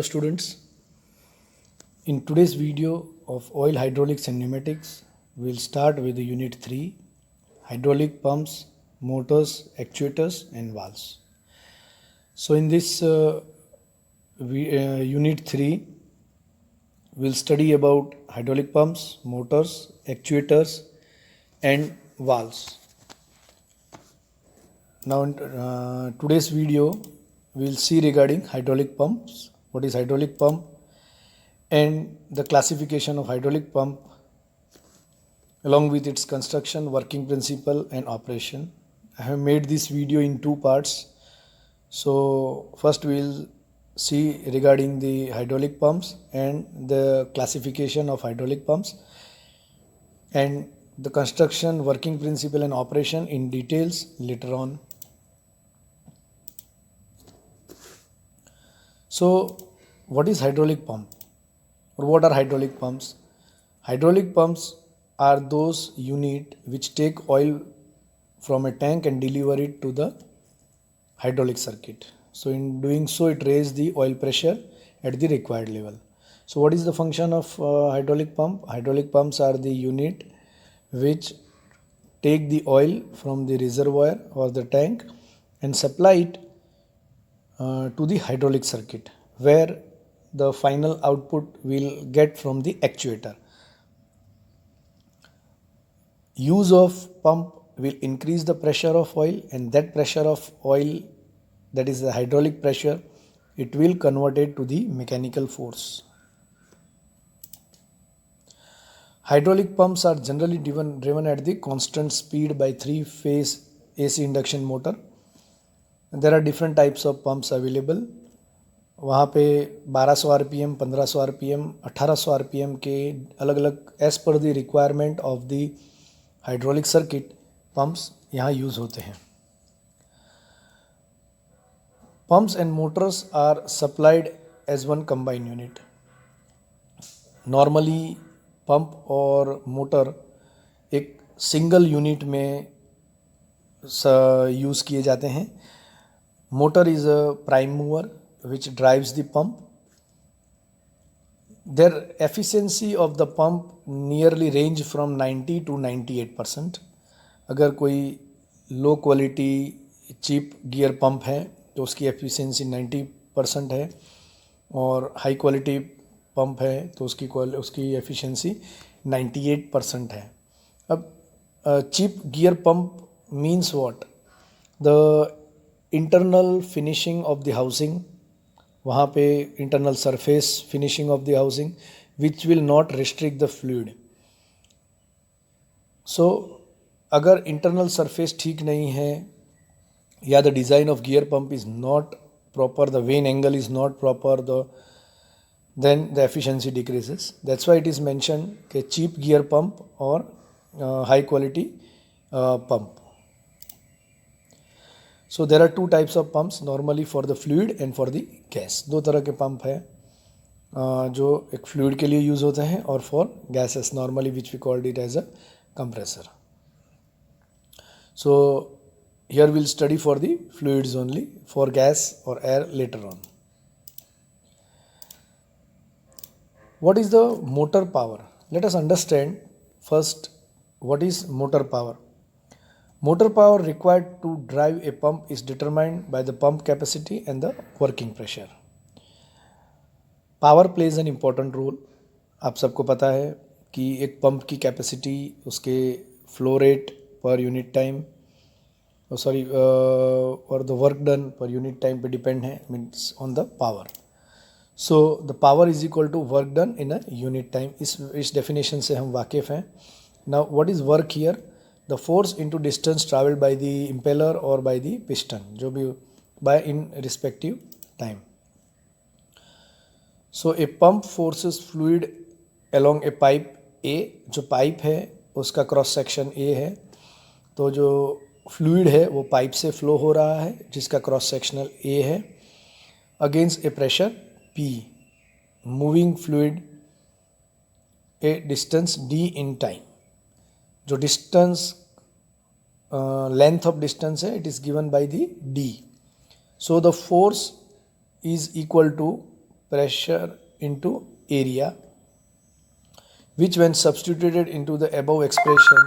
Students, in today's video of oil hydraulics and pneumatics, we'll start with the unit 3, hydraulic pumps, motors, actuators and valves. So in this unit 3, we'll study about hydraulic pumps, motors, actuators and valves. Now in today's video, we'll see regarding hydraulic pumps, what is hydraulic pump and the classification of hydraulic pump along with its construction, working principle and operation. I have made this video in two parts. So first we'll see regarding the hydraulic pumps and the classification of hydraulic pumps and the construction, working principle and operation in details later on. So what is hydraulic pump or what are hydraulic pumps? Hydraulic pumps are those units which take oil from a tank and deliver it to the hydraulic circuit. So in doing so, it raises the oil pressure at the required level. So what is the function of hydraulic pump? Hydraulic pumps are the unit which take the oil from the reservoir or the tank and supply it to the hydraulic circuit, where the final output will get from the actuator. Use of pump will increase the pressure of oil, and that pressure of oil, that is the hydraulic pressure, it will convert it to the mechanical force. Hydraulic pumps are generally driven at the constant speed by 3-phase AC induction motor. There are different types of pumps available. वहाँ पे 1200 RPM, 1500 RPM, 1800 RPM के अलग अलग as per the requirement of the hydraulic circuit pumps यहाँ use होते हैं. Pumps and motors are supplied as one combined unit. Normally pump और motor एक सिंगल यूनिट में यूज़ किए जाते हैं. Motor is a prime mover which drives the pump. Their efficiency of the pump nearly range from 90 to 98%. अगर कोई low quality cheap gear pump है तो उसकी एफिशिएंसी 90% है, और हाई क्वालिटी पंप है तो उसकी एफिशिएंसी 98% है. अब cheap gear pump means what? The internal finishing of the housing, वहाँ पे internal surface finishing of the housing which will not restrict the fluid. So अगर इंटरनल सरफेस ठीक नहीं है या the design of gear pump is not proper, the vane angle is not proper, then the efficiency decreases. That's why it is mentioned कि cheap gear pump और high quality pump. So there are two types of pumps normally for the fluid and for the gas. दो तरह के pump है जो एक fluid के लिए यूज़ होते हैं और for gases normally which we called it as a compressor. So here we'll study for the fluids only, for gas or air later on. What is the motor power? Let us understand first what is motor power. Motor power required to drive a pump is determined by the pump capacity and the working pressure. Power plays an important role. आप सबको पता है कि एक pump की capacity उसके flow rate per unit time और the work done per unit time पे डिपेंड है, means on the power. So the power is equal to work done in a unit time. इस डेफिनेशन से हम वाकिफ़ हैं. Now what is work here? The force into distance travelled by the impeller और by the piston, जो भी by in respective time. So a pump forces fluid along A pipe ए. जो pipe है उसका क्रॉस सेक्शन ए है, तो जो fluid है वो पाइप से फ्लो हो रहा है जिसका क्रॉस सेक्शनल ए है, against A pressure P, moving fluid a distance d in time. जो distance length of distance है, it is given by the d. So the force is equal to pressure into area, which when substituted into the above expression,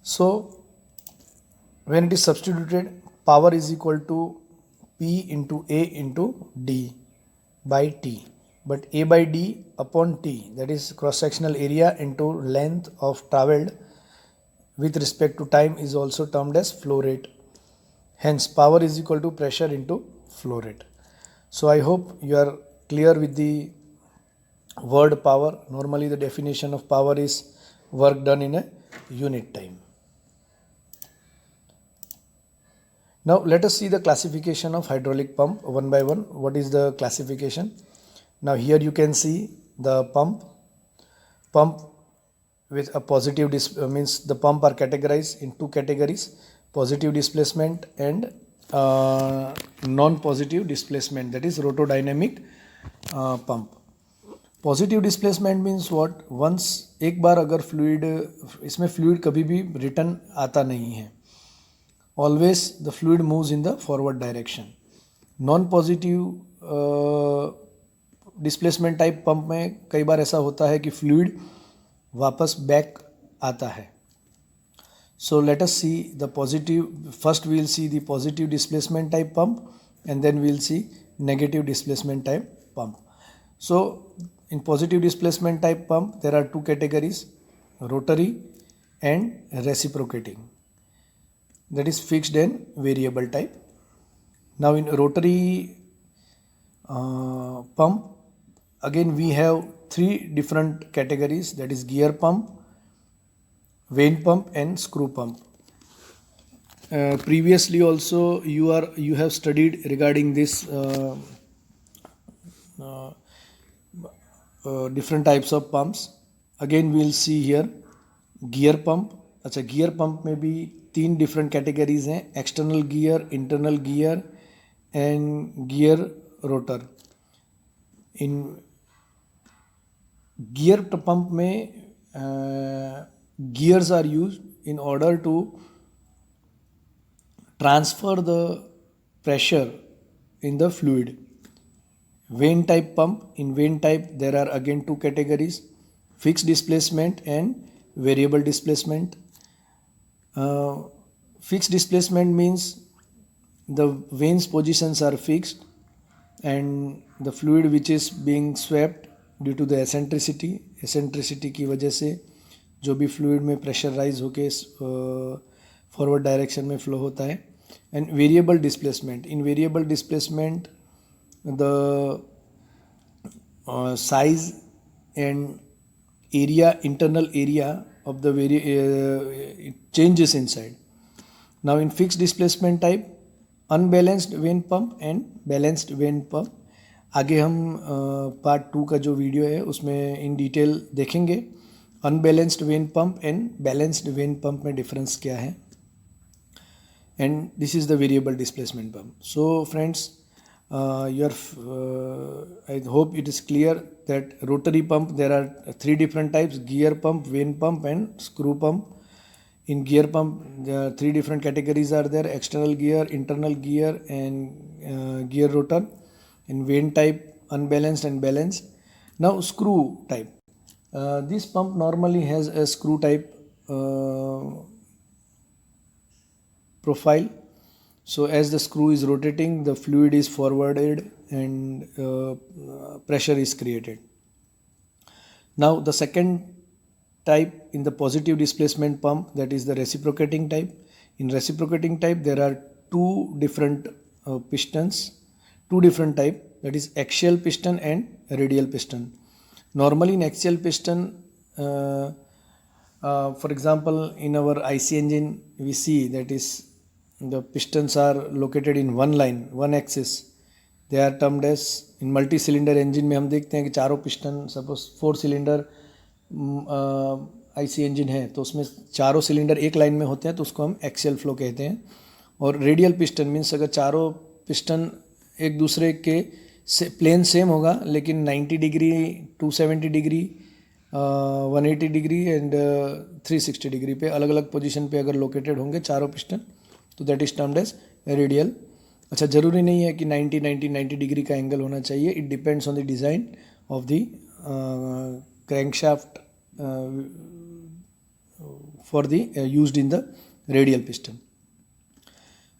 so when it is substituted, power is equal to P into A into D by T. But A by D upon T, that is cross-sectional area into length of travelled with respect to time, is also termed as flow rate. Hence, power is equal to pressure into flow rate. So I hope you are clear with the word power. Normally the definition of power is work done in a unit time. Now let us see the classification of hydraulic pump one by one. What is the classification? Now here you can see the pump with a positive means the pump are categorized in two categories: positive displacement and non-positive displacement, that is rotodynamic pump. Positive displacement means what, once एक बार अगर fluid, इसमें fluid कभी भी return आता नहीं है, always the fluid moves in the forward direction. Non positive displacement type pump में कई बार ऐसा होता है कि फ्लूइड वापस बैक आता है. So let us see the positive, first we will see the positive displacement type pump and then we will see negative displacement type pump. So in positive displacement type pump there are two categories: rotary and reciprocating, that is fixed and variable type. Now in rotary pump, again we have three different categories, that is gear pump, vane pump and screw pump. Previously also you have studied regarding this different types of pumps. Again we will see here gear pump. अच्छा, gear pump में भी तीन different categories हैं: external gear, internal gear and gear rotor. इन gear pump में gears are use in order to transfer the pressure in the fluid. Vane type pump, in vane type there are again two categories: fixed displacement and variable displacement. Fixed displacement means the vanes positions are fixed and the fluid which is being swept due to the eccentricity की वजह से जो भी fluid में pressure rise होके forward direction में flow होता है. And variable displacement, in variable displacement the size and area, internal area of the it changes inside. Now in fixed displacement type, unbalanced vane pump and balanced vane pump, आगे हम part 2 का जो video है उसमें in detail देखेंगे unbalanced when pump and balanced when pump में difference क्या है. And this is the variable displacement pump. So friends, I hope it is clear that rotary pump there are three different types: gear pump, vane pump and screw pump. In gear pump there are three different categories are there: external gear, internal gear and gear rotor. In vane type, unbalanced and balanced. Now screw type, this pump normally has a screw type profile. So as the screw is rotating, the fluid is forwarded and pressure is created. Now the second type in the positive displacement pump, that is the reciprocating type. In reciprocating type there are two different pistons, two different type, that is axial piston and radial piston. Normally in axial piston, for example in our IC engine we see that is the pistons are located in one line, one axis. They are termed as, in multi-cylinder engine में हम देखते हैं कि चारों piston, suppose 4 cylinder IC engine है तो उसमें चारों सिलेंडर एक लाइन में होते हैं तो उसको हम एक्सियल फ्लो कहते हैं. और रेडियल पिस्टन मीन्स अगर चारों पिस्टन एक दूसरे के प्लेन सेम होगा लेकिन 90 degree, 270 degree, 180 degree and 360 degree पे अलग अलग पोजीशन पे अगर लोकेटेड होंगे चारों पिस्टन, तो that is termed as radial अच्छा, ज़रूरी नहीं है कि 90 डिग्री का एंगल होना चाहिए. It depends on the design of the crankshaft for the used in the radial piston.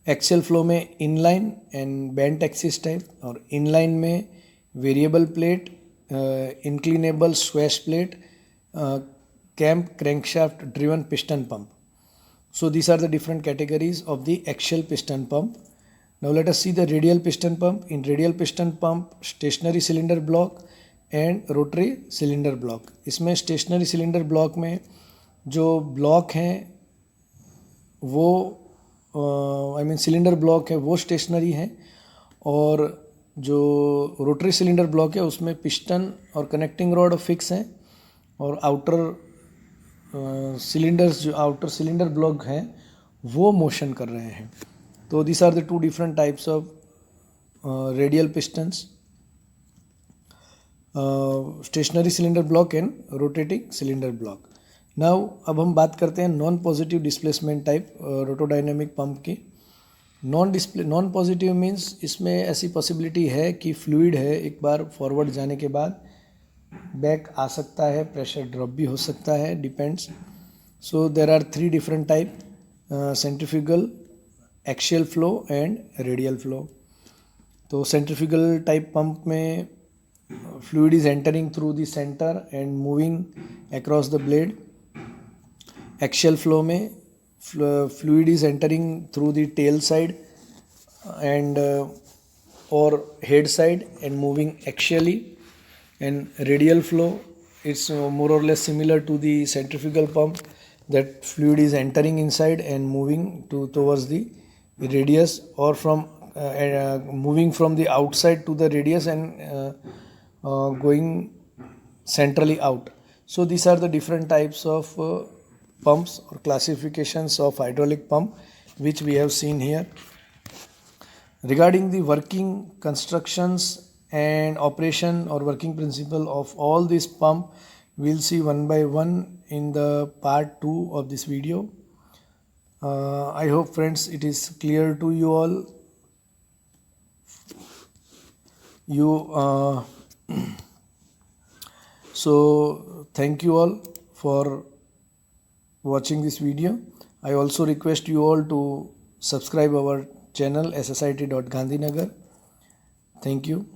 Axial flow में inline and bent axis type, और इनलाइन में variable plate, inclinable swash plate, cam crankshaft driven piston pump. So these are the different categories of the axial piston pump. Now let us see the radial piston pump. In radial piston pump, stationary cylinder block and rotary cylinder block. इसमें stationary cylinder block में जो block हैं वो cylinder block है वो stationery है, और जो रोटरी सिलेंडर ब्लॉक है उसमें पिस्टन और कनेक्टिंग रॉड फिक्स हैं, और आउटर सिलेंडर्स जो आउटर सिलेंडर ब्लॉक हैं वो मोशन कर रहे हैं. तो this are the two different types of radial pistons, stationary cylinder block and rotating cylinder block. Now अब हम बात करते हैं non positive displacement type rotodynamic pump की. नॉन पॉजिटिव मीन्स इसमें ऐसी पॉसिबिलिटी है कि फ्लूइड है, एक बार फॉरवर्ड जाने के बाद बैक आ सकता है, प्रेशर ड्रॉप भी हो सकता है, depends. So there are 3 different type: centrifugal, axial flow and radial flow. तो सेंट्रीफ्यूगल टाइप पंप में fluid is entering through the center and moving across the blade. Axial flow में fluid is entering through the tail side and or head side and moving axially. And radial flow, it's more or less similar to the centrifugal pump, that fluid is entering inside and moving towards the radius, or from moving from the outside to the radius and going centrally out. So these are the different types of pumps or classifications of hydraulic pump which we have seen here. Regarding the working constructions and operation or working principle of all this pump, we'll see one by one in the part 2 of this video. I hope friends it is clear to you all. So thank you all for watching this video. I also request you all to subscribe our channel ssit.gandhinagar. Thank you.